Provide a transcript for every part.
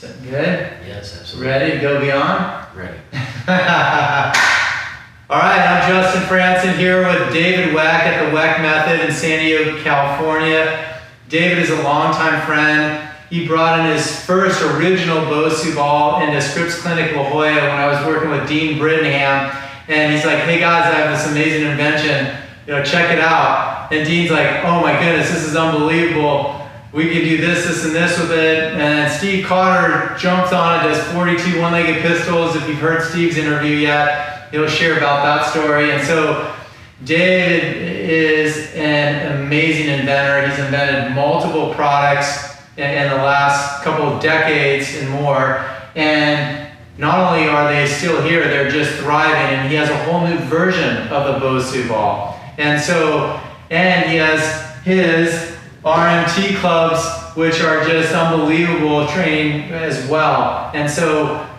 Good? Yes, absolutely. Ready to go beyond? Ready. All right, I'm Justin Franson here with David Weck at the Weck Method in San Diego, California. David is a longtime friend. He brought in his first original Bosu Ball into Scripps Clinic La Jolla when I was working with Dean Brittingham. And he's like, hey guys, I have this amazing invention, check it out. And Dean's like, oh my goodness, this is unbelievable. We can do this, this, and this with it. And Steve Cotter jumps on it, does 42 one-legged pistols. If you've heard Steve's interview yet, he'll share about that story. And so David is an amazing inventor. He's invented multiple products in the last couple of decades and more. And not only are they still here, they're just thriving. And he has a whole new version of the Bosu Ball. And he has his RMT clubs, which are just unbelievable training as well. And so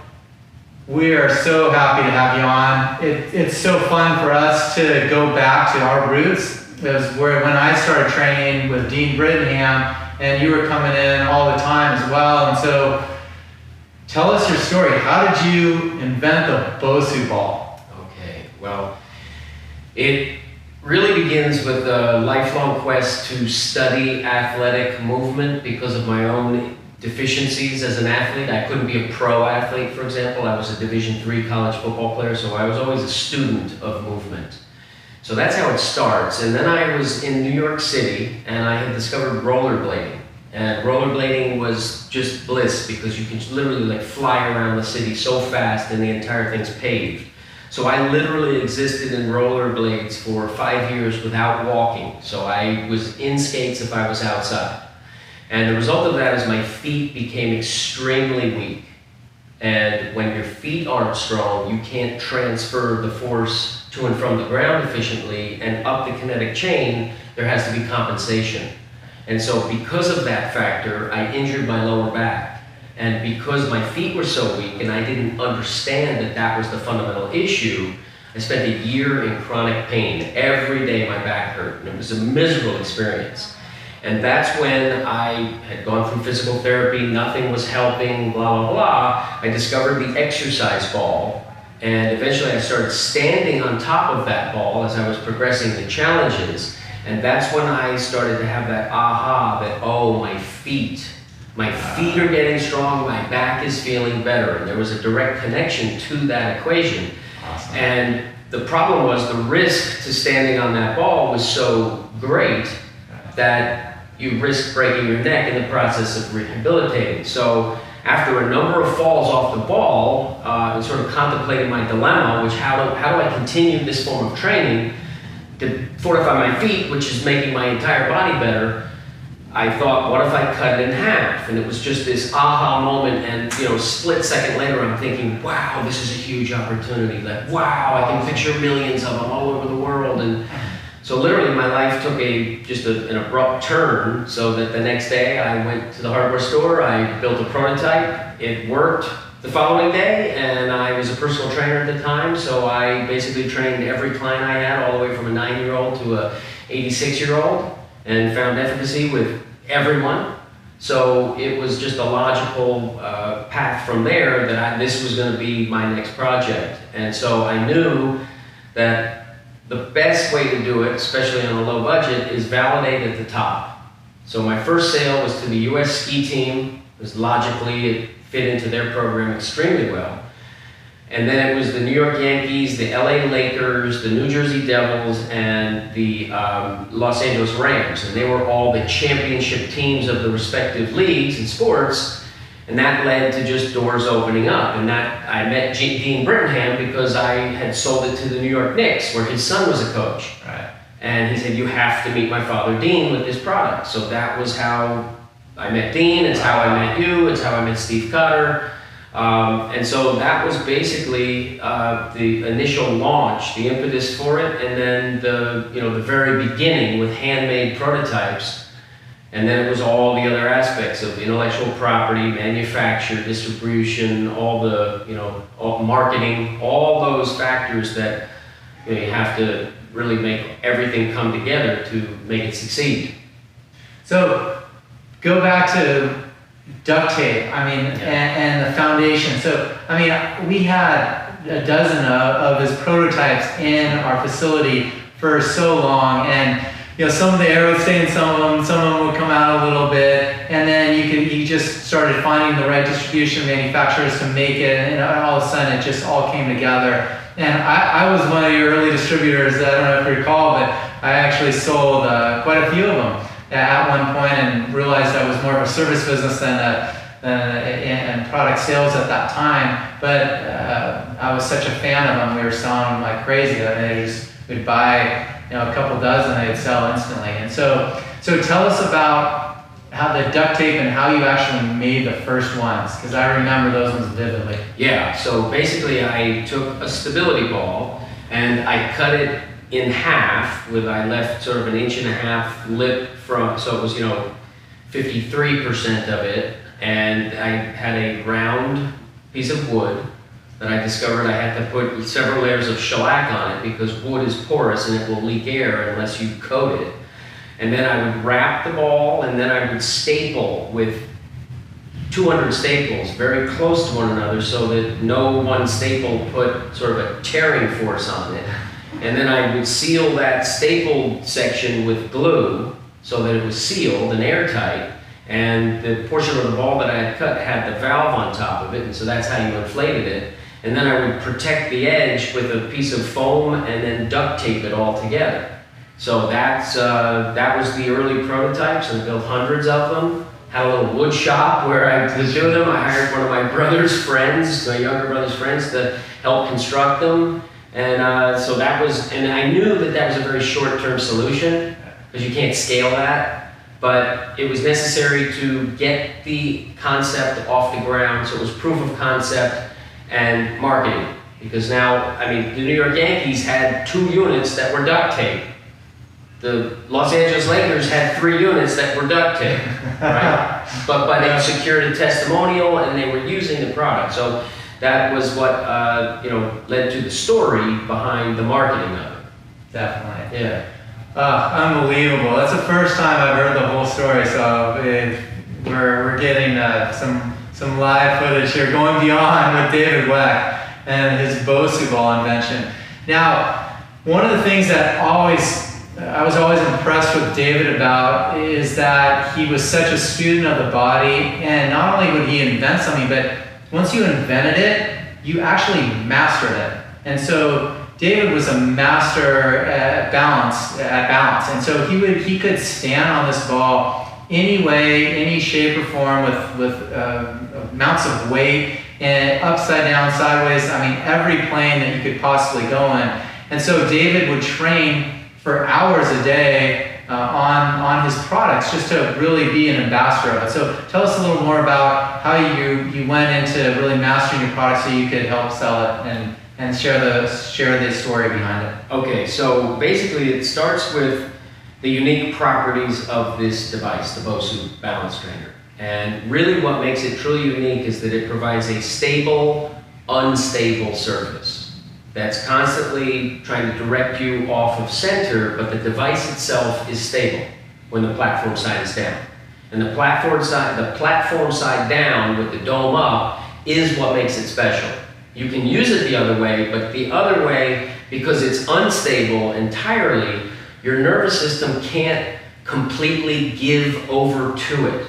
we are so happy to have you on. It's so fun for us to go back to our roots. It was when I started training with Dean Brittingham, and you were coming in all the time as well. And so tell us your story. How did you invent the Bosu Ball? Okay, well, it really begins with a lifelong quest to study athletic movement because of my own deficiencies as an athlete. I couldn't be a pro athlete, for example. I was a Division III college football player, so I was always a student of movement. So that's how it starts. And then I was in New York City, and I had discovered rollerblading. And rollerblading was just bliss because you can literally fly around the city so fast and the entire thing's paved. So I literally existed in rollerblades for 5 years without walking. So I was in skates if I was outside. And the result of that is my feet became extremely weak. And when your feet aren't strong, you can't transfer the force to and from the ground efficiently, and up the kinetic chain, there has to be compensation. And so because of that factor, I injured my lower back. And because my feet were so weak and I didn't understand that that was the fundamental issue, I spent a year in chronic pain. Every day my back hurt, and it was a miserable experience. And that's when I had gone through physical therapy, nothing was helping, blah, blah, blah. I discovered the exercise ball, and eventually I started standing on top of that ball as I was progressing the challenges. And that's when I started to have that aha that, oh, my feet are getting strong, my back is feeling better. And there was a direct connection to that equation. Awesome. And the problem was the risk to standing on that ball was so great that you risk breaking your neck in the process of rehabilitating. So after a number of falls off the ball, and sort of contemplating my dilemma, which how do I continue this form of training to fortify my feet, which is making my entire body better, I thought, what if I cut it in half? And it was just this aha moment, and split second later, I'm thinking, wow, this is a huge opportunity. Wow, I can picture millions of them all over the world. And so literally my life took an abrupt turn, so that the next day I went to the hardware store, I built a prototype, it worked the following day, and I was a personal trainer at the time, so I basically trained every client I had, all the way from a 9-year-old to a 86-year-old. And found efficacy with everyone. So it was just a logical path from there that this was going to be my next project. And so I knew that the best way to do it, especially on a low budget, is validate at the top. So my first sale was to the US ski team, because logically it fit into their program extremely well. And then it was the New York Yankees, the LA Lakers, the New Jersey Devils, and the Los Angeles Rams. And they were all the championship teams of the respective leagues and sports. And that led to just doors opening up. And I met Dean Brittingham because I had sold it to the New York Knicks, where his son was a coach. Right. And he said, you have to meet my father Dean with this product. So that was how I met Dean, it's how I met you, it's how I met Steve Cotter. And so that was basically the initial launch, the impetus for it, and then the very beginning with handmade prototypes, and then it was all the other aspects of intellectual property, manufacture, distribution, all marketing, all those factors that you have to really make everything come together to make it succeed. So go back to duct tape, I mean, and the foundation. So, I mean, we had a dozen of his prototypes in our facility for so long, and you know, some of the air would stay in some of them would come out a little bit, and then you just started finding the right distribution manufacturers to make it, and all of a sudden it just all came together. And I was one of the early distributors, I don't know if you recall, but I actually sold quite a few of them at one point, and realized I was more of a service business than and product sales at that time. But I was such a fan of them, we were selling them like crazy. I mean, we'd buy a couple dozen, they'd sell instantly. And so tell us about how the duct tape and how you actually made the first ones, because I remember those ones vividly. Yeah, so basically I took a stability ball and I cut it in half I left sort of an 1.5 inch lip from, so it was 53% of it, and I had a round piece of wood that I discovered I had to put several layers of shellac on it because wood is porous and it will leak air unless you coat it. And then I would wrap the ball, and then I would staple with 200 staples very close to one another so that no one staple put sort of a tearing force on it. And then I would seal that stapled section with glue so that it was sealed and airtight. And the portion of the ball that I had cut had the valve on top of it, and so that's how you inflated it. And then I would protect the edge with a piece of foam and then duct tape it all together. So that was the early prototypes, and I built hundreds of them. Had a little wood shop where I could do them. I hired one of my brother's friends, my younger brother's friends, to help construct them. And so that was, and I knew that was a very short-term solution because you can't scale that, but it was necessary to get the concept off the ground. So it was proof of concept and marketing, because now, I mean, the New York Yankees had 2 units that were duct tape. The Los Angeles Lakers had 3 units that were duct tape, right? but they secured a testimonial and they were using the product. So that was what led to the story behind the marketing of it. Definitely. Yeah. Unbelievable. That's the first time I've heard the whole story. So we're getting some live footage here, going beyond with David Weck and his Bosu Ball invention. Now, one of the things that I was always impressed with David about is that he was such a student of the body, and not only would he invent something, but once you invented it, you actually mastered it. And so David was a master at balance, and so he could stand on this ball any way, any shape or form, with amounts of weight, and upside down, sideways. I mean, every plane that you could possibly go in. And so David would train for hours a day on his products just to really be an ambassador of it. So tell us a little more about how you went into really mastering your product so you could help sell it and share the story behind it. Okay, so basically it starts with the unique properties of this device, the Bosu balance trainer. And really what makes it truly unique is that it provides a stable, unstable surface that's constantly trying to direct you off of center, but the device itself is stable when the platform side is down. And the platform side down with the dome up is what makes it special. You can use it the other way, but the other way, because it's unstable entirely, your nervous system can't completely give over to it.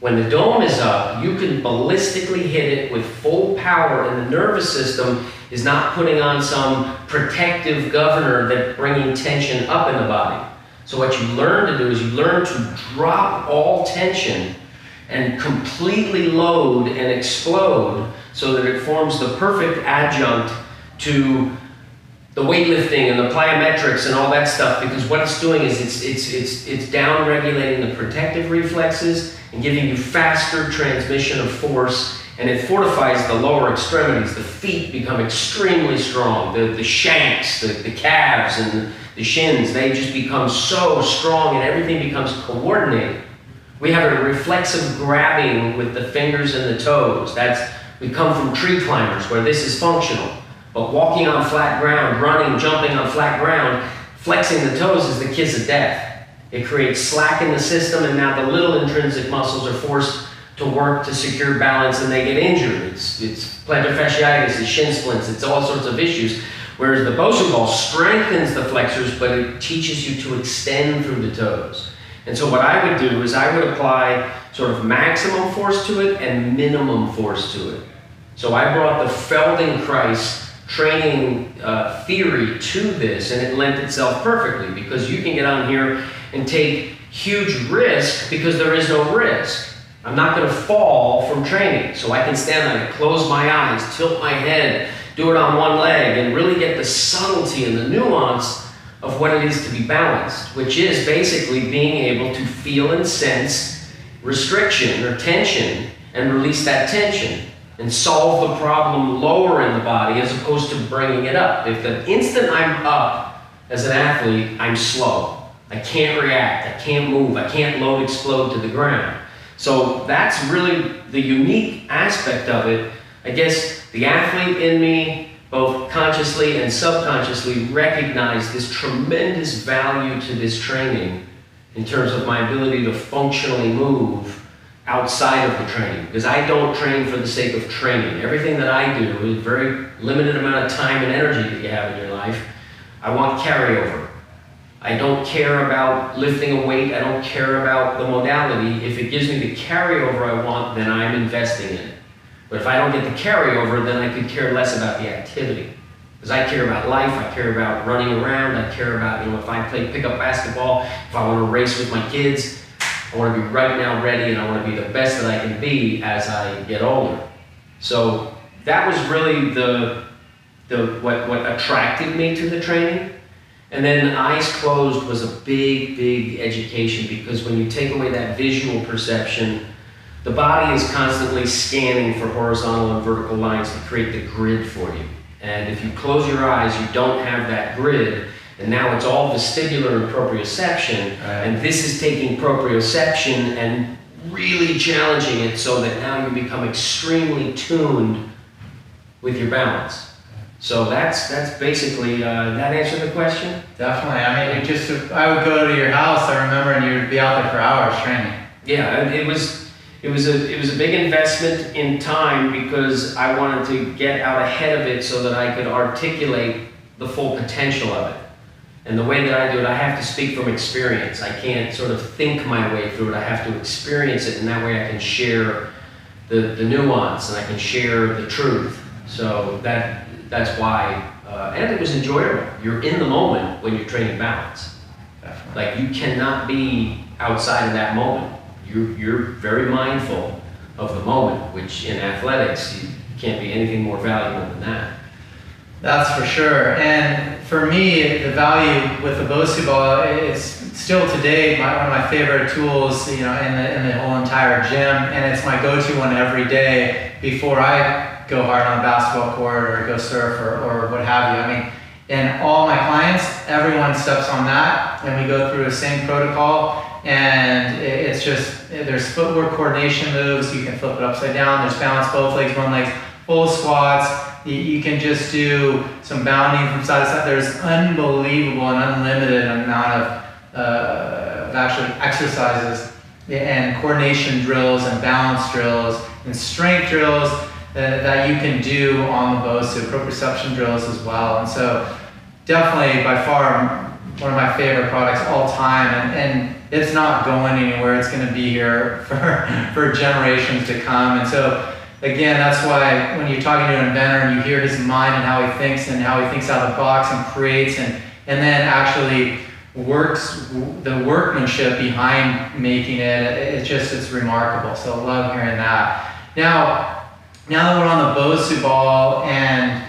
When the dome is up, you can ballistically hit it with full power, and the nervous system is not putting on some protective governor that's bringing tension up in the body. So what you learn to do is you learn to drop all tension and completely load and explode so that it forms the perfect adjunct to the weightlifting and the plyometrics and all that stuff, because what it's doing is it's down regulating the protective reflexes and giving you faster transmission of force, and it fortifies the lower extremities. The feet become extremely strong. The shanks, the calves, and the shins, they just become so strong, and everything becomes coordinated. We have a reflexive grabbing with the fingers and the toes. We come from tree climbers where this is functional. But walking on flat ground, running, jumping on flat ground, flexing the toes is the kiss of death. It creates slack in the system, and now the little intrinsic muscles are forced to work to secure balance and they get injured. It's plantar fasciitis, it's shin splints, it's all sorts of issues. Whereas the Bosu Ball strengthens the flexors, but it teaches you to extend through the toes. And so what I would do is I would apply sort of maximum force to it and minimum force to it. So I brought the Feldenkrais training theory to this, and it lent itself perfectly, because you can get on here and take huge risk because there is no risk. I'm not going to fall from training, so I can stand there, close my eyes, tilt my head, do it on one leg, and really get the subtlety and the nuance of what it is to be balanced, which is basically being able to feel and sense restriction or tension and release that tension and solve the problem lower in the body as opposed to bringing it up. If the instant I'm up as an athlete, I'm slow. I can't react, I can't move, I can't load explode to the ground. So that's really the unique aspect of it. I guess the athlete in me, both consciously and subconsciously, recognized this tremendous value to this training in terms of my ability to functionally move outside of the training, because I don't train for the sake of training. Everything that I do is very limited amount of time and energy that you have in your life. I want carryover. I don't care about lifting a weight. I don't care about the modality. If it gives me the carryover I want, then I'm investing in it. But if I don't get the carryover, then I could care less about the activity. Because I care about life, I care about running around, I care about, if I play pickup basketball, if I want to race with my kids, I want to be right now ready, and I want to be the best that I can be as I get older. So that was really what attracted me to the training. And then eyes closed was a big, big education, because when you take away that visual perception, the body is constantly scanning for horizontal and vertical lines to create the grid for you. And if you close your eyes, you don't have that grid, and now it's all vestibular and proprioception, and this is taking proprioception and really challenging it so that now you become extremely tuned with your balance. So that's basically, that answer the question? Definitely. I mean, I would go to your house, I remember, and you would be out there for hours training. Yeah, it was a big investment in time, because I wanted to get out ahead of it so that I could articulate the full potential of it. And the way that I do it, I have to speak from experience. I can't sort of think my way through it. I have to experience it, and that way I can share the nuance, and I can share the truth. So that's why, and it was enjoyable. You're in the moment when you're training balance. Definitely. Like, you cannot be outside of that moment. You're very mindful of the moment, which in athletics, you can't be anything more valuable than that. That's for sure. And for me, the value with the Bosu Ball, it's still today one of my favorite tools, in the whole entire gym, and it's my go-to one every day before I go hard on a basketball court or go surf or what have you. I mean, and all my clients, everyone steps on that, and we go through the same protocol. And it's just, there's footwork coordination moves. You can flip it upside down. There's balance, both legs, one leg, full squats. You can just do some bounding from side to side. There's unbelievable and unlimited amount of actually exercises and coordination drills and balance drills and strength drills that you can do on the Bosu, proprioception drills as well. And so definitely by far one of my favorite products all time, and it's not going anywhere. It's going to be here for generations to come. And so again, that's why when you're talking to an inventor and you hear his mind and how he thinks out of the box and creates and then actually works the workmanship behind making it, it's remarkable. So I love hearing that. Now that we're on the Bosu Ball and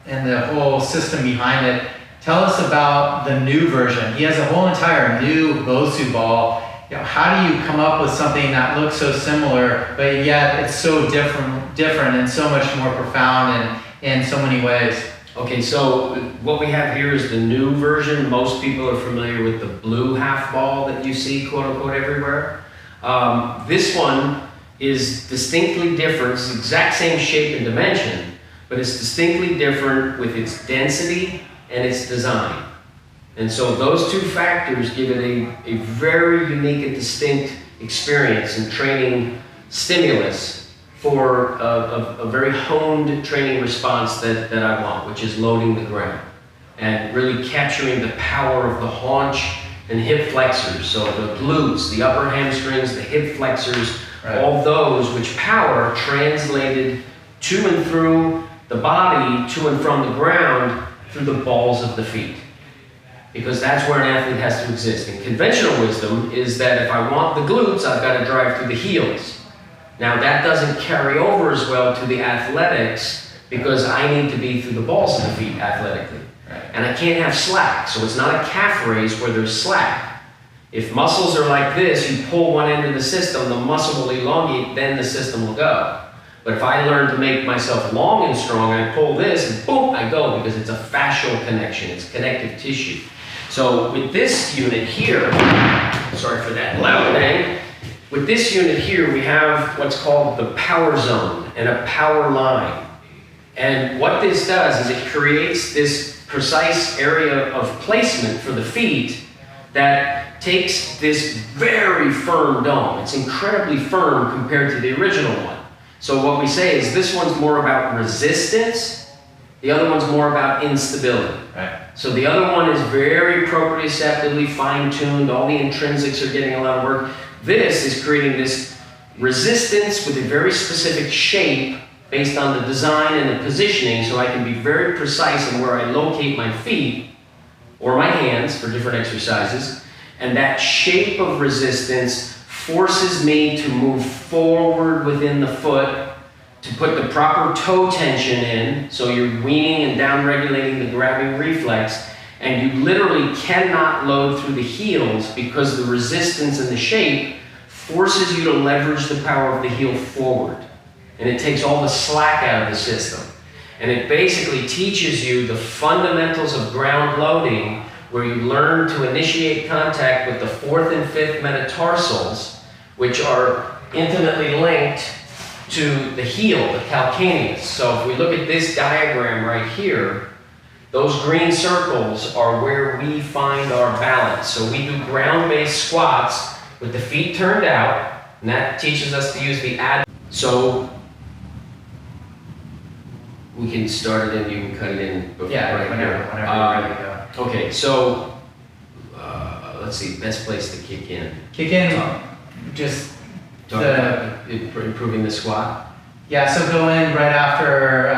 the whole system behind it, tell us about the new version. He has a whole entire new Bosu Ball. How do you come up with something that looks so similar, but yet it's so different and so much more profound in so many ways? Okay, so what we have here is the new version. Most people are familiar with the blue half ball that you see, quote unquote, everywhere. This one is distinctly different. It's the exact same shape and dimension, but it's distinctly different with its density and its design. And so those two factors give it a very unique and distinct experience and training stimulus for a very honed training response that I want, which is loading the ground and really capturing the power of the haunch and hip flexors. So the glutes, the upper hamstrings, the hip flexors, all those which power translated to and through the body, to and from the ground, through the balls of the feet. Because that's where an athlete has to exist. And conventional wisdom is that if I want the glutes, I've got to drive through the heels. Now that doesn't carry over as well to the athletics because I need to be through the balls of the feet athletically. And I can't have slack, so it's not a calf raise where there's slack. If muscles are like this, you pull one end of the system, the muscle will elongate, then the system will go. But if I learn to make myself long and strong, I pull this and boom, I go, because it's a fascial connection, it's connective tissue. So with this unit here, sorry for that loud bang, with this unit here we have what's called the power zone and a power line. And what this does is it creates this precise area of placement for the feet that takes this very firm dome. It's incredibly firm compared to the original one. So what we say is this one's more about resistance, the other one's more about instability. Right. So the other one is very proprioceptively fine-tuned, all the intrinsics are getting a lot of work. This is creating this resistance with a very specific shape based on the design and the positioning, so I can be very precise in where I locate my feet or my hands for different exercises. And that shape of resistance forces me to move forward within the foot, to put the proper toe tension in, so you're weaning and down-regulating the grabbing reflex, and you literally cannot load through the heels because the resistance and the shape forces you to leverage the power of the heel forward. And it takes all the slack out of the system. And it basically teaches you the fundamentals of ground loading, where you learn to initiate contact with the 4th and 5th metatarsals, which are intimately linked to the heel, the calcaneus. So if we look at this diagram right here, those green circles are where we find our balance. So we do ground-based squats with the feet turned out, and that teaches us to use the ab. So we can start it and you can cut it in before, right whenever you're ready to go. Okay, so let's see, best place to kick in. Kick in, just Talk about improving the squat. Yeah, so go in right after,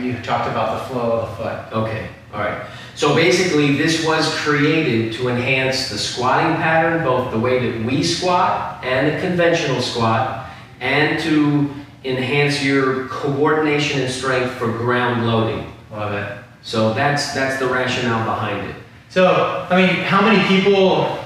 you talked about the flow of the foot. Okay, all right. So basically this was created to enhance the squatting pattern, both the way that we squat and the conventional squat, and to enhance your coordination and strength for ground loading. Love it. So that's the rationale behind it. So, I mean, how many people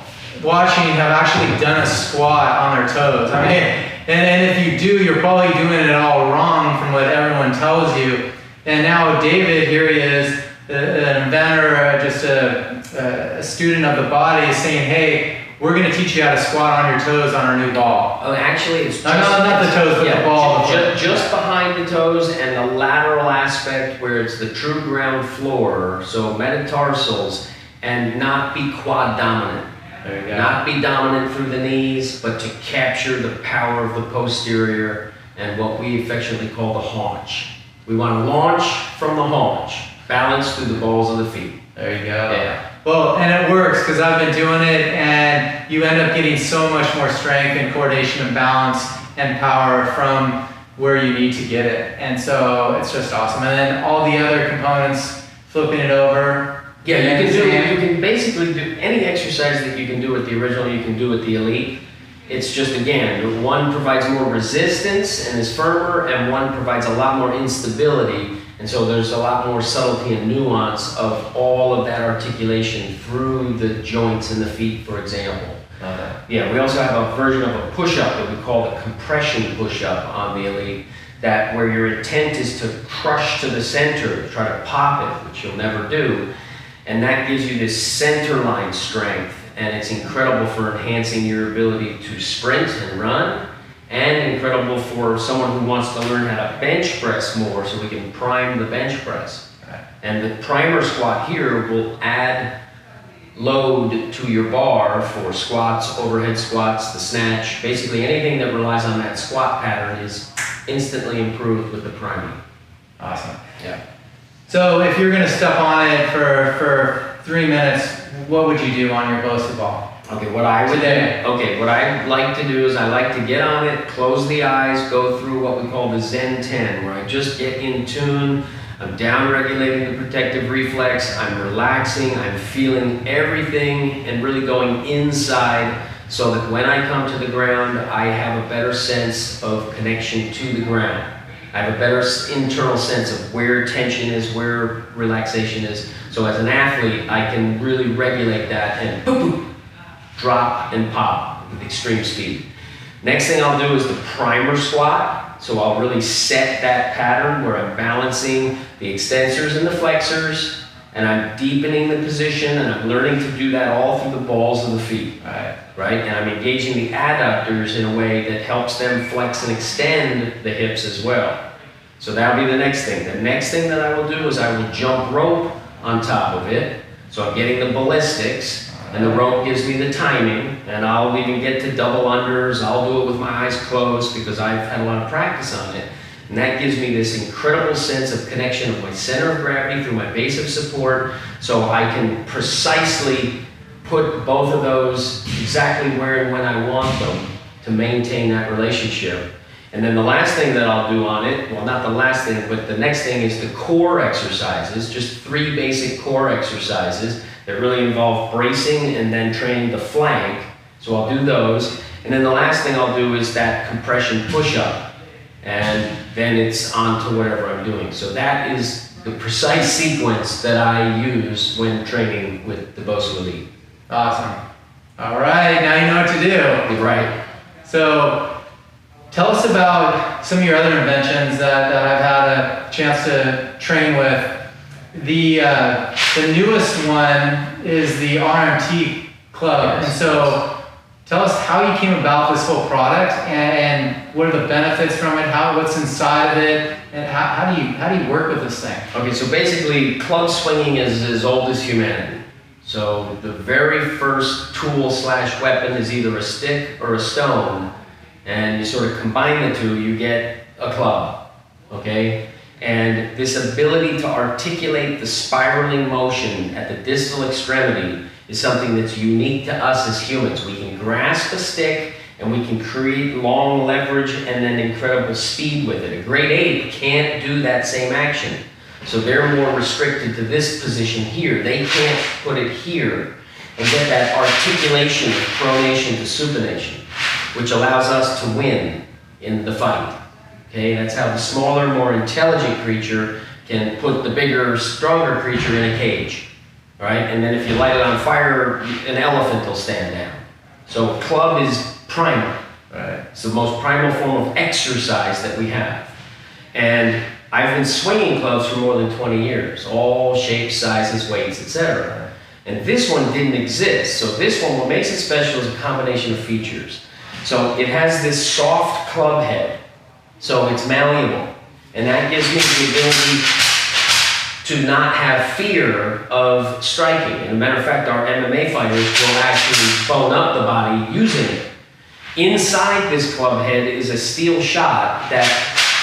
watching have actually done a squat on their toes? I mean, and if you do, you're probably doing it all wrong from what everyone tells you. And now David, here he is, an inventor, just a student of the body, is saying, hey, we're going to teach you how to squat on your toes on our new ball. Oh, actually, it's just... not the toes, but the ball. Just behind the toes and the lateral aspect where it's the true ground floor, so metatarsals, and not be quad dominant. There you go. Not be dominant through the knees, but to capture the power of the posterior and what we affectionately call the haunch. We want to launch from the haunch, balance through the balls of the feet. There you go. Yeah. Well, and it works because I've been doing it, and you end up getting so much more strength and coordination and balance and power from where you need to get it. And so it's just awesome. And then all the other components, flipping it over. Yeah, you can basically do any exercise that you can do with the original, you can do with the elite. It's just, again, one provides more resistance and is firmer, and one provides a lot more instability. And so there's a lot more subtlety and nuance of all of that articulation through the joints in the feet, for example. Yeah, we also have a version of a push-up that we call the compression push-up on the elite, that where your intent is to crush to the center, try to pop it, which you'll never do. And that gives you this center line strength, and it's incredible for enhancing your ability to sprint and run, and incredible for someone who wants to learn how to bench press more, so we can prime the bench press. And the primer squat here will add load to your bar for squats, overhead squats, the snatch, basically anything that relies on that squat pattern is instantly improved with the priming. Awesome. Yeah. So if you're going to step on it for 3 minutes, what would you do on your Bosu Ball? Okay, what I like to do is I like to get on it, close the eyes, go through what we call the Zen 10, where I just get in tune. I'm down regulating the protective reflex, I'm relaxing, I'm feeling everything and really going inside so that when I come to the ground, I have a better sense of connection to the ground. I have a better internal sense of where tension is, where relaxation is. So as an athlete, I can really regulate that and boom, boom, drop and pop with extreme speed. Next thing I'll do is the primer squat. So I'll really set that pattern where I'm balancing the extensors and the flexors, and I'm deepening the position, and I'm learning to do that all through the balls of the feet, right? And I'm engaging the adductors in a way that helps them flex and extend the hips as well. So that'll be the next thing. The next thing that I will do is I will jump rope on top of it. So I'm getting the ballistics, and the rope gives me the timing, and I'll even get to double unders. I'll do it with my eyes closed because I've had a lot of practice on it. And that gives me this incredible sense of connection of my center of gravity through my base of support, so I can precisely put both of those exactly where and when I want them to maintain that relationship. And then the last thing that I'll do on it, well, not the last thing, but the next thing is the core exercises, just 3 basic core exercises that really involve bracing and then training the flank. So I'll do those. And then the last thing I'll do is that compression push-up. And then it's on to whatever I'm doing. So that is the precise sequence that I use when training with the Bosu Elite. Awesome. All right, now you know what to do. Right. So tell us about some of your other inventions that I've had a chance to train with. The newest one is the RMT Club. Yes. And so tell us how you came about this whole product and what are the benefits from it, what's inside of it, and how do you work with this thing? Okay, so basically club swinging is as old as humanity. So the very first tool / weapon is either a stick or a stone, and you sort of combine the two, you get a club, okay? And this ability to articulate the spiraling motion at the distal extremity is something that's unique to us as humans. We can grasp a stick and we can create long leverage and then incredible speed with it. A great ape can't do that same action. So they're more restricted to this position here. They can't put it here and get that articulation of pronation to supination, which allows us to win in the fight. Okay, that's how the smaller, more intelligent creature can put the bigger, stronger creature in a cage. All right, and then if you light it on fire, an elephant will stand down. So a club is primal. Right. It's the most primal form of exercise that we have. And I've been swinging clubs for more than 20 years, all shapes, sizes, weights, etc. And this one didn't exist. So this one, what makes it special is a combination of features. So it has this soft club head. So it's malleable, and that gives me the ability to not have fear of striking. And as a matter of fact, our MMA fighters will actually bone up the body using it. Inside this club head is a steel shot that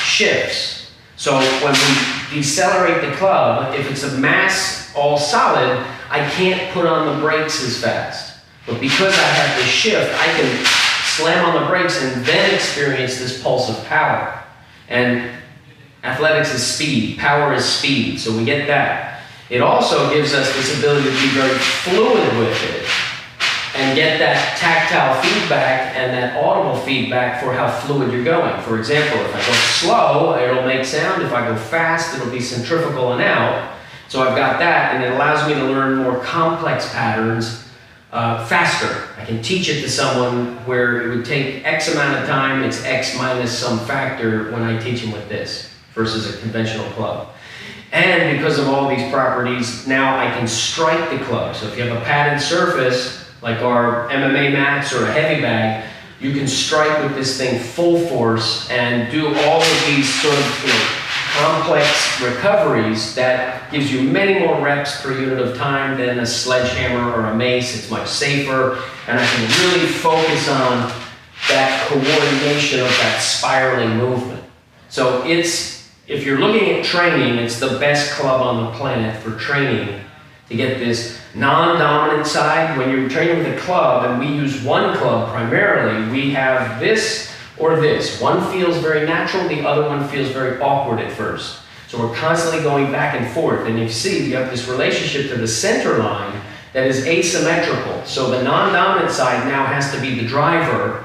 shifts. So when we decelerate the club, if it's a mass all solid, I can't put on the brakes as fast. But because I have this shift, I can slam on the brakes and then experience this pulse of power. And athletics is speed, power is speed, so we get that. It also gives us this ability to be very fluid with it and get that tactile feedback and that audible feedback for how fluid you're going. For example, if I go slow, it'll make sound. If I go fast, it'll be centrifugal and out. So I've got that, and it allows me to learn more complex patterns faster. I can teach it to someone where it would take X amount of time, it's X minus some factor when I teach them with this versus a conventional club. And because of all these properties, now I can strike the club. So if you have a padded surface, like our MMA mats or a heavy bag, you can strike with this thing full force and do all of these sort of complex recoveries that gives you many more reps per unit of time than a sledgehammer or a mace. It's much safer, and I can really focus on that coordination of that spiraling movement. So if you're looking at training, it's the best club on the planet for training to get this non-dominant side. When you're training with a club, and we use one club primarily, we have this or this. One feels very natural, the other one feels very awkward at first. So we're constantly going back and forth, and you see you have this relationship to the center line that is asymmetrical. So the non-dominant side now has to be the driver,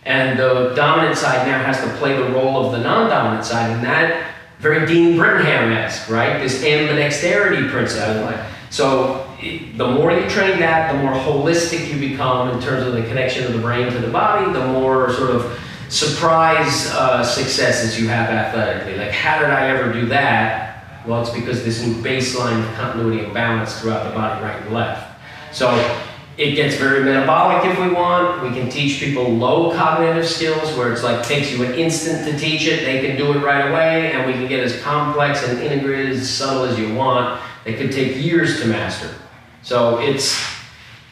and the dominant side now has to play the role of the non-dominant side, and that very Dean Brittingham-esque, right? This ambidexterity principle. So the more you train that, the more holistic you become in terms of the connection of the brain to the body, the more sort of surprise successes you have athletically. Like, how did I ever do that? Well, it's because this new baseline of continuity and balance throughout the body, right and left. So it gets very metabolic if we want. We can teach people low cognitive skills where it's like takes you an instant to teach it. They can do it right away, and we can get as complex and integrated, as subtle as you want. It could take years to master. So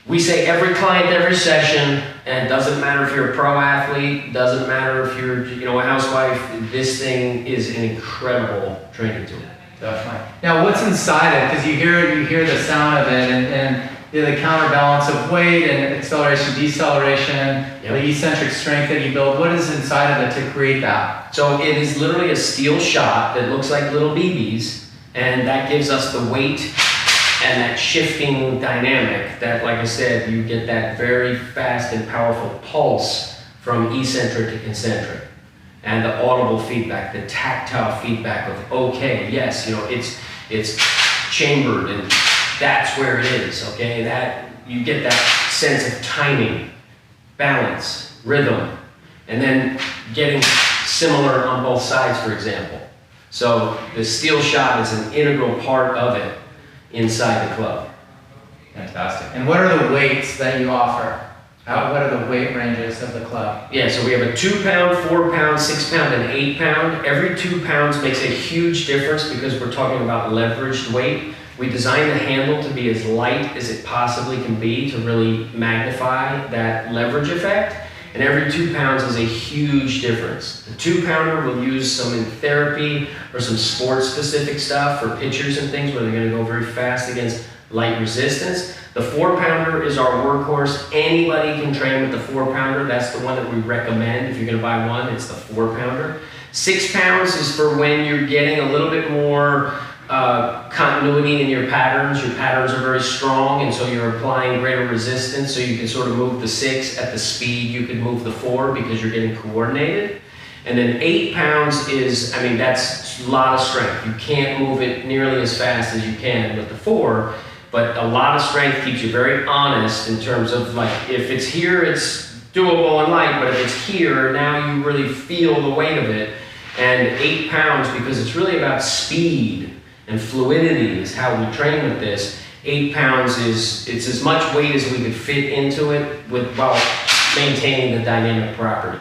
we say every client, every session, and it doesn't matter if you're a pro athlete, doesn't matter if you're a housewife, this thing is an incredible training tool. Definitely. Now, what's inside it? Because you hear the sound of it, and the counterbalance of weight and acceleration, deceleration, the eccentric strength that you build. What is inside of it to create that? So it is literally a steel shot that looks like little BBs, and that gives us the weight and that shifting dynamic that, like I said, you get that very fast and powerful pulse from eccentric to concentric. And the audible feedback, the tactile feedback of, okay, yes, it's chambered and that's where it is, okay? That you get that sense of timing, balance, rhythm, and then getting similar on both sides, for example. So the steel shot is an integral part of it inside the club. Fantastic. And what are the weights that you offer? What are the weight ranges of the club? Yeah, so we have a 2 pound, 4 pound, 6 pound, and 8 pound. Every 2 pounds makes a huge difference because we're talking about leveraged weight. We designed the handle to be as light as it possibly can be to really magnify that leverage effect. And every 2 pounds is a huge difference. The 2 pounder we'll use some in therapy or some sports specific stuff for pitchers and things where they're gonna go very fast against light resistance. The 4 pounder is our workhorse. Anybody can train with the 4 pounder. That's the one that we recommend. If you're gonna buy one, it's the 4 pounder. 6 pounds is for when you're getting a little bit more continuity in your patterns. Your patterns are very strong, and so you're applying greater resistance, so you can sort of move the 6 at the speed you could move the 4 because you're getting coordinated. And then 8 pounds is, that's a lot of strength. You can't move it nearly as fast as you can with the 4, but a lot of strength keeps you very honest in terms of, like, if it's here, it's doable and light, but if it's here, now you really feel the weight of it. And 8 pounds, because it's really about speed and fluidity is how we train with this. 8 pounds it's as much weight as we could fit into it while maintaining the dynamic property.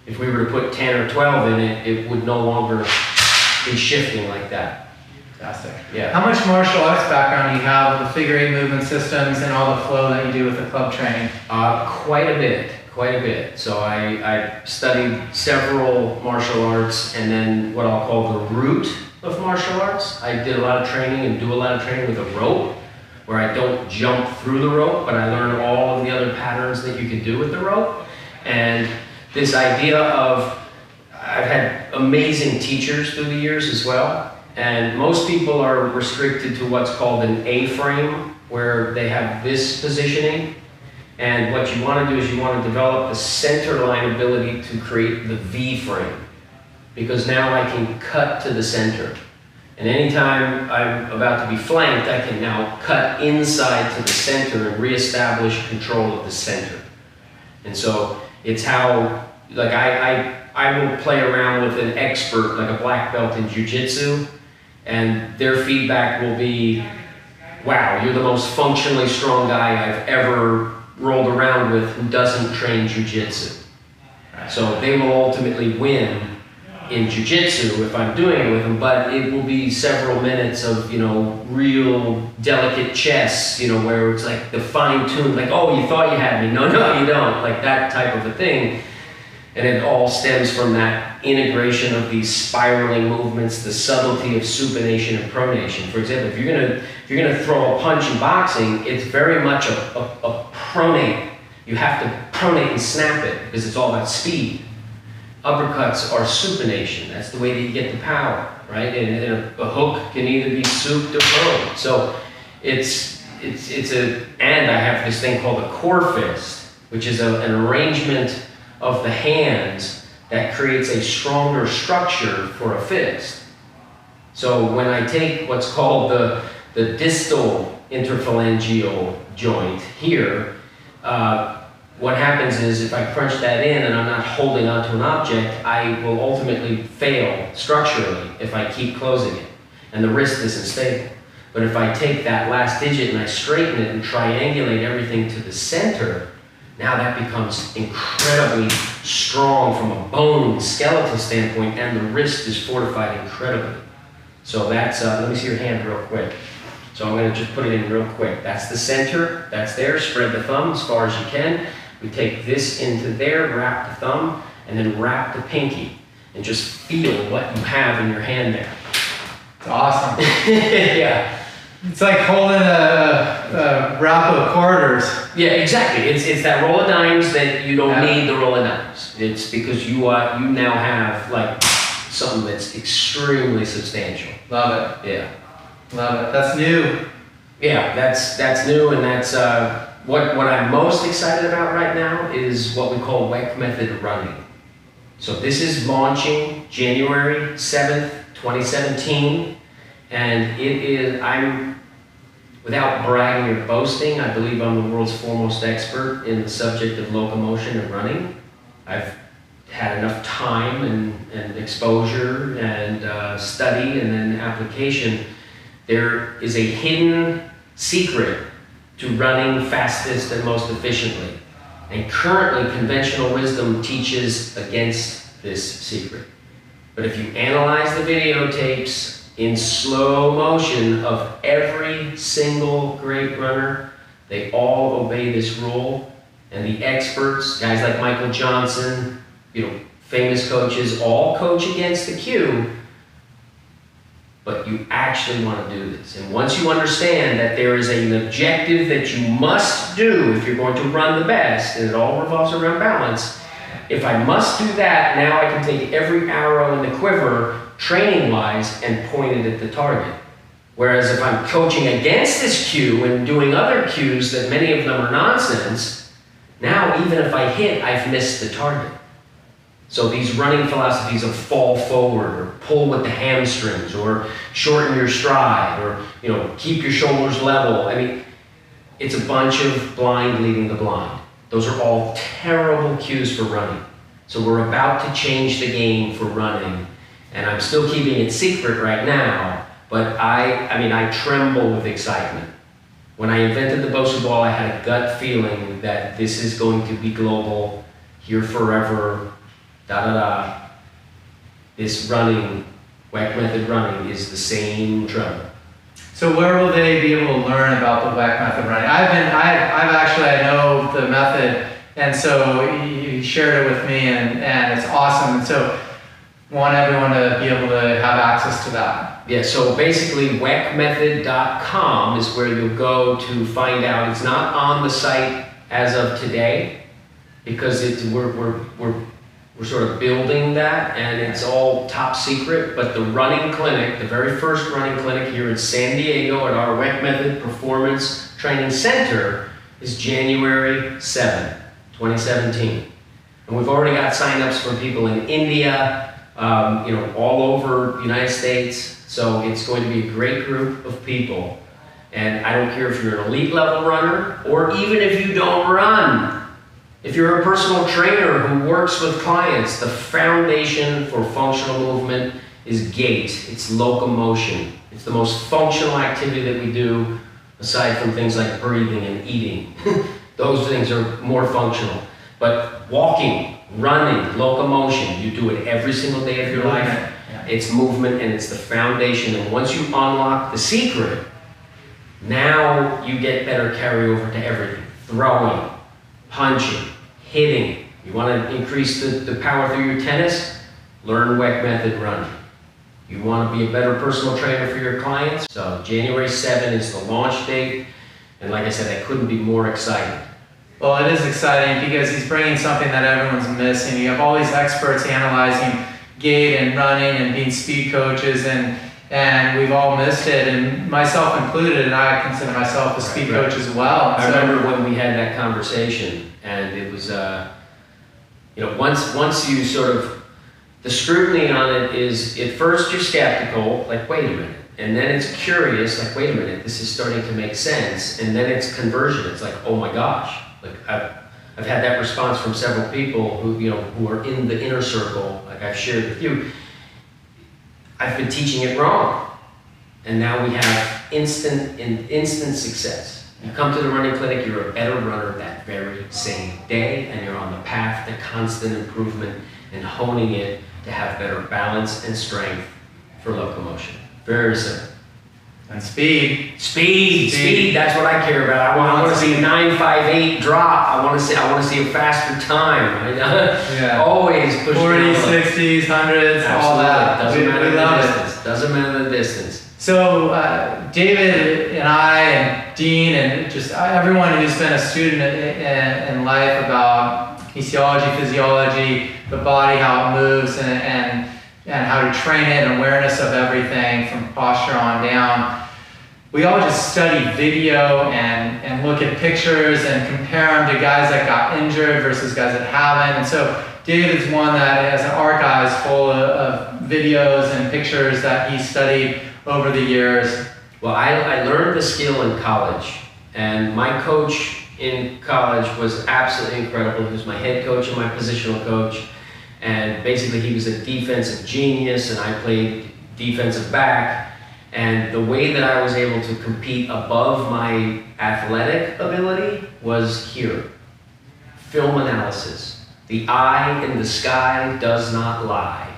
If we were to put 10 or 12 in it, it would no longer be shifting like that. Fantastic. Yeah. How much martial arts background do you have with the figure 8 movement systems and all the flow that you do with the club training? Quite a bit. So I studied several martial arts, and then what I'll call the root of martial arts. I did a lot of training and do a lot of training with a rope, where I don't jump through the rope, but I learn all of the other patterns that you can do with the rope. And this idea of, I've had amazing teachers through the years as well, and most people are restricted to what's called an A-frame, where they have this positioning. And what you want to do is you want to develop the center line ability to create the V-frame, because now I can cut to the center. And anytime I'm about to be flanked, I can now cut inside to the center and reestablish control of the center. And so it's how, like, I will play around with an expert, like a black belt in jiu-jitsu, and their feedback will be, wow, you're the most functionally strong guy I've ever rolled around with who doesn't train jiu-jitsu. So they will ultimately win in jiu-jitsu if I'm doing it with them, but it will be several minutes of, you know, real delicate chess, you know, where it's like the fine-tuned, like, oh, you thought you had me. No, no, you don't. Like that type of a thing. And it all stems from that integration of these spiraling movements, the subtlety of supination and pronation. For example, if you're gonna throw a punch in boxing, it's very much a pronate. You have to pronate and snap it because it's all about speed. Uppercuts are supination. That's the way that you get the power, right? And a hook can either be souped or prone. So and I have this thing called a core fist, which is an arrangement of the hands that creates a stronger structure for a fist. So when I take what's called the distal interphalangeal joint here, what happens is if I crunch that in and I'm not holding onto an object, I will ultimately fail structurally if I keep closing it. And the wrist isn't stable. But if I take that last digit and I straighten it and triangulate everything to the center, now that becomes incredibly strong from a bone skeletal standpoint, and the wrist is fortified incredibly. So that's, let me see your hand real quick. So I'm gonna just put it in real quick. That's the center, that's there. Spread the thumb as far as you can. We take this into there, wrap the thumb, and then wrap the pinky, and just feel what you have in your hand there. It's awesome. Yeah. It's like holding a wrap of quarters. Yeah, exactly. It's that roll of dimes that you don't need the roll of dimes. It's because you now have like something that's extremely substantial. Love it. Yeah. Love it. That's new. Yeah, that's new, and that's what I'm most excited about right now is what we call Weck Method running. So this is launching January 7th, 2017, and without bragging or boasting, I believe I'm the world's foremost expert in the subject of locomotion and running. I've had enough time and exposure and study and then application. There is a hidden secret to running fastest and most efficiently. And currently, conventional wisdom teaches against this secret. But if you analyze the videotapes in slow motion of every single great runner, they all obey this rule. And the experts, guys like Michael Johnson, famous coaches, all coach against the cue. But you actually want to do this. And once you understand that there is an objective that you must do if you're going to run the best, and it all revolves around balance, if I must do that, now I can take every arrow in the quiver, training-wise, and point it at the target. Whereas if I'm coaching against this cue and doing other cues that many of them are nonsense, now even if I hit, I've missed the target. So these running philosophies of fall forward, or pull with the hamstrings, or shorten your stride, or keep your shoulders level. I mean, it's a bunch of blind leading the blind. Those are all terrible cues for running. So we're about to change the game for running, and I'm still keeping it secret right now, but I tremble with excitement. When I invented the Bosu Ball, I had a gut feeling that this is going to be global, here forever, This running, Weck Method running, is the same treble. So where will they be able to learn about the Weck Method running? I know the method, and so you shared it with me, and it's awesome. And so want everyone to be able to have access to that. Yeah, so basically weckmethod.com is where you'll go to find out. It's not on the site as of today, because we're sort of building that, and it's all top secret. But the running clinic, the very first running clinic here in San Diego at our Weck Method Performance Training Center, is January 7th, 2017. And we've already got signups from people in India, all over the United States. So it's going to be a great group of people. And I don't care if you're an elite level runner, or even if you don't run. If you're a personal trainer who works with clients, the foundation for functional movement is gait. It's locomotion. It's the most functional activity that we do, aside from things like breathing and eating. Those things are more functional. But walking, running, locomotion, you do it every single day of your life. Yeah. It's movement and it's the foundation. And once you unlock the secret, now you get better carryover to everything. Throwing, punching, hitting. You want to increase the power through your tennis? Learn Weck Method running. You want to be a better personal trainer for your clients? So January 7 is the launch date. And like I said, I couldn't be more excited. Well, it is exciting because he's bringing something that everyone's missing. You have all these experts analyzing gait and running and being speed coaches, and we've all missed it, and myself included, and I consider myself a speed coach as well. I remember when we had that conversation, and it was, you know, once you sort of, the scrutiny on it is, at first you're skeptical, like, wait a minute. And then it's curious, like, wait a minute, this is starting to make sense. And then it's conversion. It's like, oh my gosh. Like, I've had that response from several people who, you know, who are in the inner circle, like I've shared with you. I've been teaching it wrong. And now we have instant success. You come to the running clinic, you're a better runner that very same day, and you're on the path to constant improvement and honing it to have better balance and strength for locomotion. Very simple. And speed. Speed. That's what I care about. I want to see a 9.58 drop. I want to see a faster time. Yeah. Always push 40s, 60s, 100s, all that. Doesn't matter we the love distance. Doesn't matter the distance. So David and I and Dean and just everyone who's been a student in life about kinesiology, physiology, the body, how it moves, and how to train it, and awareness of everything from posture on down. We all just study video and look at pictures and compare them to guys that got injured versus guys that haven't. And so David's one that has an archives full of videos and pictures that he studied over the years. Well, I learned the skill in college, and my coach in college was absolutely incredible. He was my head coach and my positional coach. And basically he was a defensive genius, and I played defensive back. And the way that I was able to compete above my athletic ability was here. Film analysis. The eye in the sky does not lie.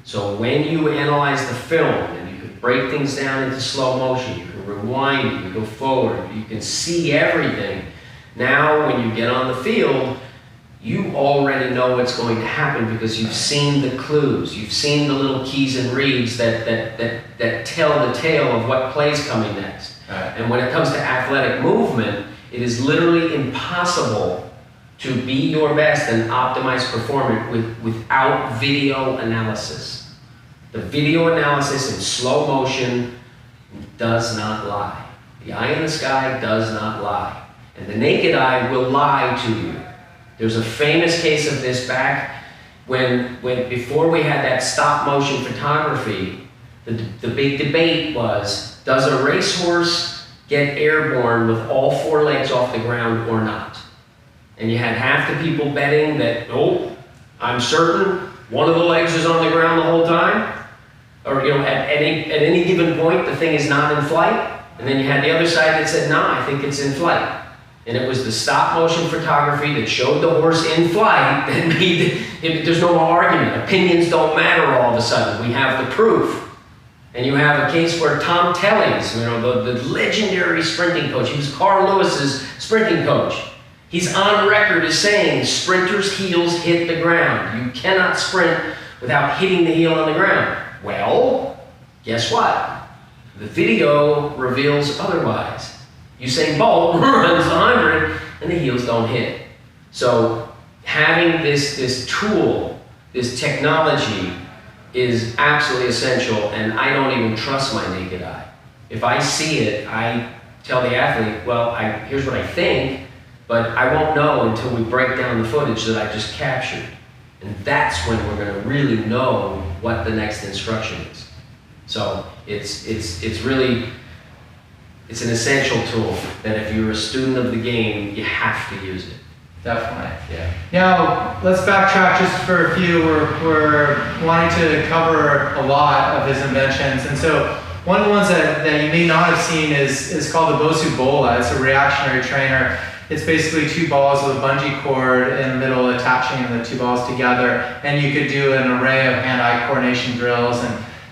So when you analyze the film, and you can break things down into slow motion, you can rewind, you can go forward, you can see everything. Now when you get on the field, you already know what's going to happen because you've seen the clues. You've seen the little keys and reads that tell the tale of what play's coming next. Right. And when it comes to athletic movement, it is literally impossible to be your best and optimize performance without video analysis. The video analysis in slow motion does not lie. The eye in the sky does not lie. And the naked eye will lie to you. There's a famous case of this back when before we had that stop motion photography, the big debate was, does a racehorse get airborne with all four legs off the ground or not? And you had half the people betting that, oh, I'm certain one of the legs is on the ground the whole time, or you know, at any given point the thing is not in flight. And then you had the other side that said, nah, I think it's in flight. And it was the stop motion photography that showed the horse in flight that made there's no more argument. Opinions don't matter all of a sudden. We have the proof. And you have a case where Tom Tellings, you know, the legendary sprinting coach, he was Carl Lewis's sprinting coach. He's on record as saying, sprinters' heels hit the ground. You cannot sprint without hitting the heel on the ground. Well, guess what? The video reveals otherwise. Usain Bolt runs 100 and the heels don't hit. So having this tool, this technology is absolutely essential, and I don't even trust my naked eye. If I see it, I tell the athlete, well, here's what I think, but I won't know until we break down the footage that I just captured. And that's when we're going to really know what the next instruction is. So it's really, it's an essential tool that if you're a student of the game, you have to use it. Definitely. Yeah. Now, let's backtrack just for a few. We're wanting to cover a lot of his inventions. And so one of the ones that you may not have seen is called the Bosu Ball. It's a reactionary trainer. It's basically 2 balls with a bungee cord in the middle attaching the 2 balls together, and you could do an array of hand-eye coordination drills.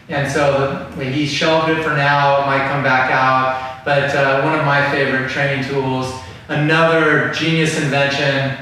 And so he shelved it for now. It might come back out, but one of my favorite training tools. Another genius invention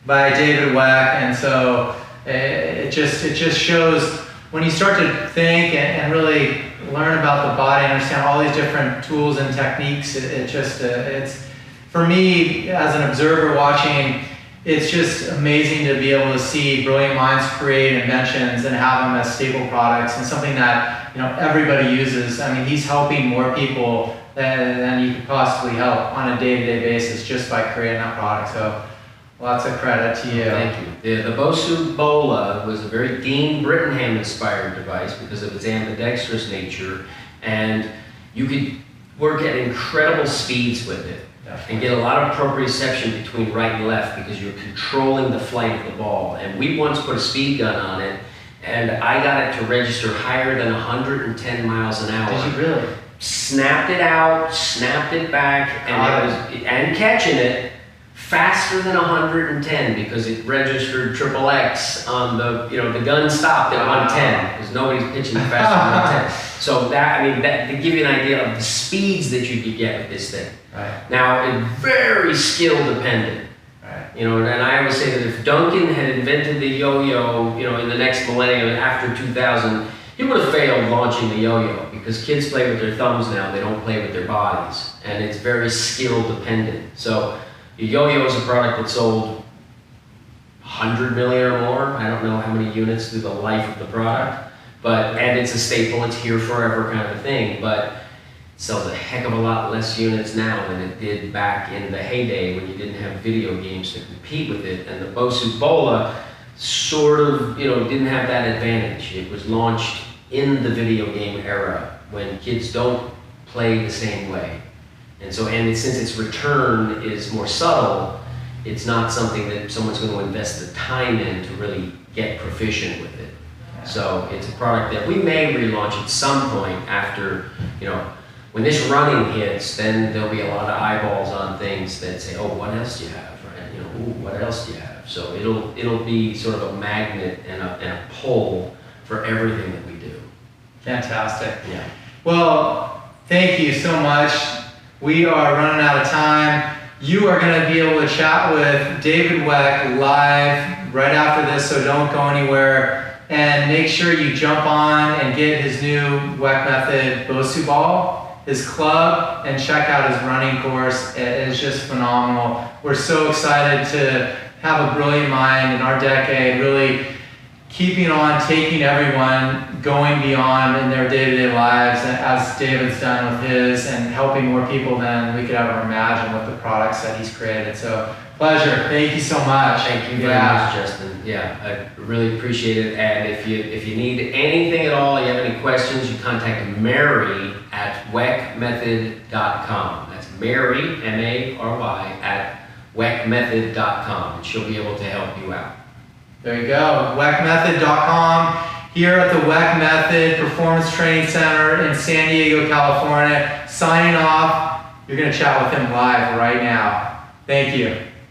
by David Weck, and so it just shows when you start to think and really learn about the body, understand all these different tools and techniques. It's for me as an observer watching, it's just amazing to be able to see brilliant minds create inventions and have them as staple products and something that everybody uses. I mean, he's helping more people than you could possibly help on a day-to-day basis just by creating that product. So lots of credit to you. Thank you. The Bosubola was a very Dean Brittenham inspired device because of its ambidextrous nature, and you could work at incredible speeds with it. And get a lot of proprioception between right and left because you're controlling the flight of the ball. And we once put a speed gun on it, and I got it to register higher than 110 miles an hour. Did you really? Snapped it out, snapped it back, and catching it faster than 110 because it registered triple X on the gun stopped at 110 because nobody's pitching faster than 110. So that to give you an idea of the speeds that you could get with this thing. Right. Now, it's very skill dependent. Right. And I always say that if Duncan had invented the yo-yo, in the next millennium after 2000, he would have failed launching the yo-yo because kids play with their thumbs now, they don't play with their bodies, and it's very skill dependent. So, the yo-yo is a product that sold 100 million or more. I don't know how many units through the life of the product, and it's a staple, it's here forever kind of a thing, but it sells a heck of a lot less units now than it did back in the heyday when you didn't have video games to compete with it. And the Bosubola sort of, didn't have that advantage. It was launched in the video game era when kids don't play the same way. And since its return is more subtle, it's not something that someone's going to invest the time in to really get proficient with it. So it's a product that we may relaunch at some point after, when this running hits, then there'll be a lot of eyeballs on things that say, oh, what else do you have, right? Ooh, what else do you have? So it'll be sort of a magnet and a pull for everything that we do. Fantastic. Yeah. Well, thank you so much. We are running out of time. You are going to be able to chat with David Weck live right after this, so don't go anywhere. And make sure you jump on and get his new Weck Method Bosu Ball, his club, and check out his running course. It is just phenomenal. We're so excited to have a brilliant mind in our decade, really keeping on, taking everyone, going beyond in their day-to-day lives, as David's done with his, and helping more people than we could ever imagine with the products that he's created. So, pleasure. Thank you so much. Thank you very much, Justin. Yeah, I really appreciate it. And if you need anything at all, you have any questions, you contact Mary at weckmethod.com. That's Mary, M-A-R-Y, at weckmethod.com, and she'll be able to help you out. There you go, weckmethod.com, here at the Weck Method Performance Training Center in San Diego, California. Signing off, you're going to chat with him live right now. Thank you.